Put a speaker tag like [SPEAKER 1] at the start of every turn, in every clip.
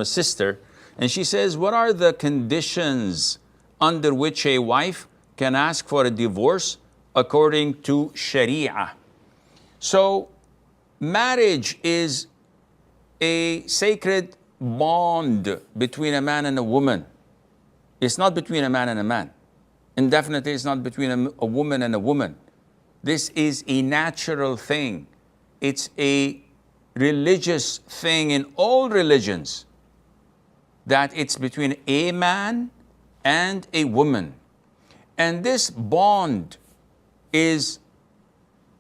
[SPEAKER 1] a sister, and she says, what are the conditions under which a wife can ask for a divorce according to Shariah? So marriage is a sacred bond between a man and a woman. It's not between a man and a man. And definitely it's not between a woman and a woman. This is a natural thing. It's a religious thing in all religions, that it's between a man and a woman. And this bond is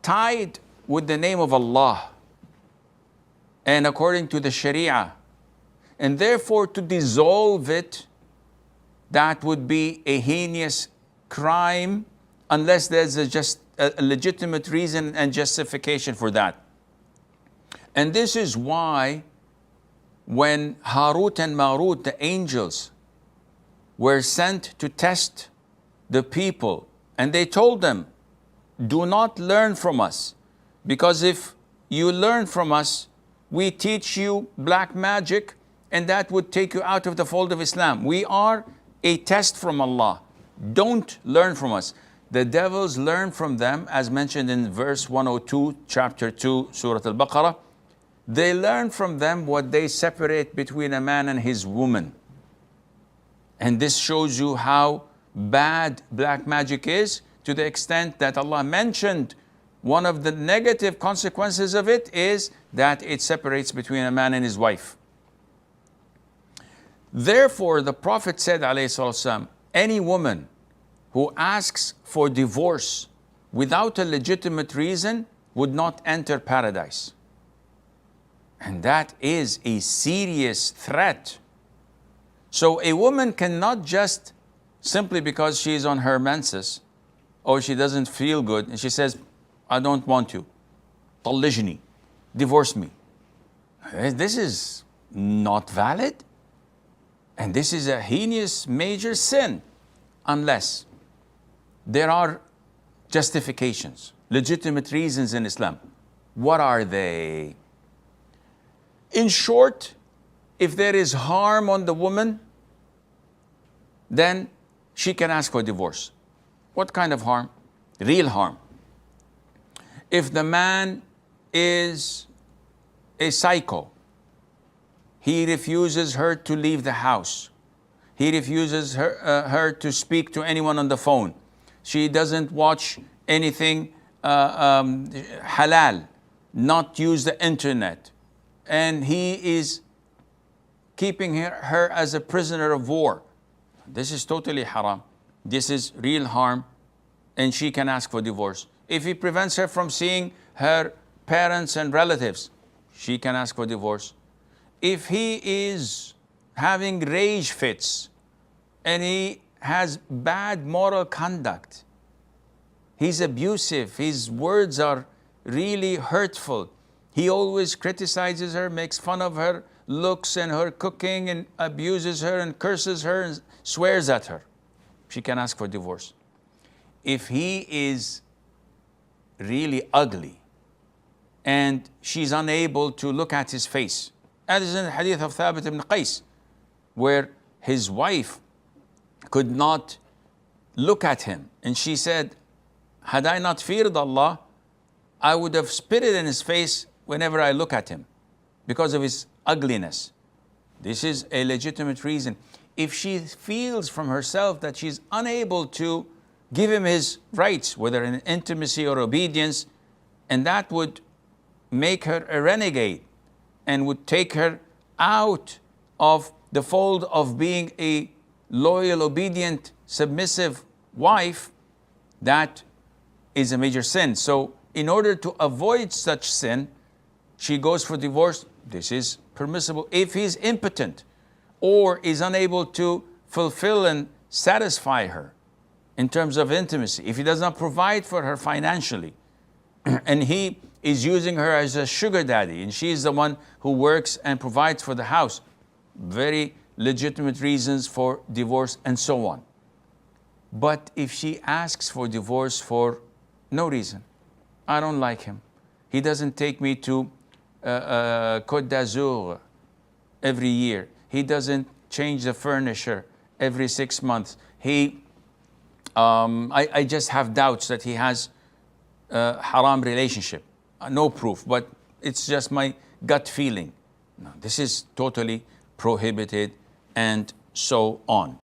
[SPEAKER 1] tied with the name of Allah and according to the Shariah. And therefore, to dissolve it, that would be a heinous crime unless there's a legitimate reason and justification for that. And this is why when Harut and Marut, the angels, were sent to test the people, and they told them, do not learn from us, because if you learn from us, we teach you black magic, and that would take you out of the fold of Islam. We are a test from Allah. Don't learn from us. The devils learn from them, as mentioned in verse 102, chapter 2, Surah Al-Baqarah. They learn from them what they separate between a man and his woman. And this shows you how bad black magic is, to the extent that Allah mentioned one of the negative consequences of it is that it separates between a man and his wife. Therefore, the Prophet said, ﷺ, any woman who asks for divorce without a legitimate reason would not enter paradise. And that is a serious threat. So a woman cannot just, simply because she's on her menses or she doesn't feel good, and she says, I don't want you, طلقني, divorce me. This is not valid. And this is a heinous major sin, unless there are justifications, legitimate reasons in Islam. What are they? In short, if there is harm on the woman, then she can ask for divorce. What kind of harm? Real harm. If the man is a psycho, he refuses her to leave the house. He refuses her to speak to anyone on the phone. She doesn't watch anything halal, not use the internet. And he is keeping her as a prisoner of war. This is totally haram. This is real harm, and she can ask for divorce. If he prevents her from seeing her parents and relatives, she can ask for divorce. If he is having rage fits and he has bad moral conduct, he's abusive, his words are really hurtful, he always criticizes her, makes fun of her looks and her cooking, and abuses her and curses her and swears at her, she can ask for divorce. If he is really ugly and she's unable to look at his face, as in the hadith of Thabit ibn Qais, where his wife could not look at him, and she said, had I not feared Allah, I would have spitted in his face whenever I look at him, because of his ugliness. This is a legitimate reason. If she feels from herself that she's unable to give him his rights, whether in intimacy or obedience, and that would make her a renegade and would take her out of the fold of being a loyal, obedient, submissive wife, that is a major sin. So in order to avoid such sin, she goes for divorce. This is permissible. If he's impotent or is unable to fulfill and satisfy her in terms of intimacy, if he does not provide for her financially, and he is using her as a sugar daddy, and she is the one who works and provides for the house, very legitimate reasons for divorce, and so on. But if she asks for divorce for no reason, I don't like him, he doesn't take me to Côte d'Azur every year, He doesn't change the furniture every 6 months. I just have doubts that he has a haram relationship. No proof, but it's just my gut feeling. No, this is totally prohibited, and so on.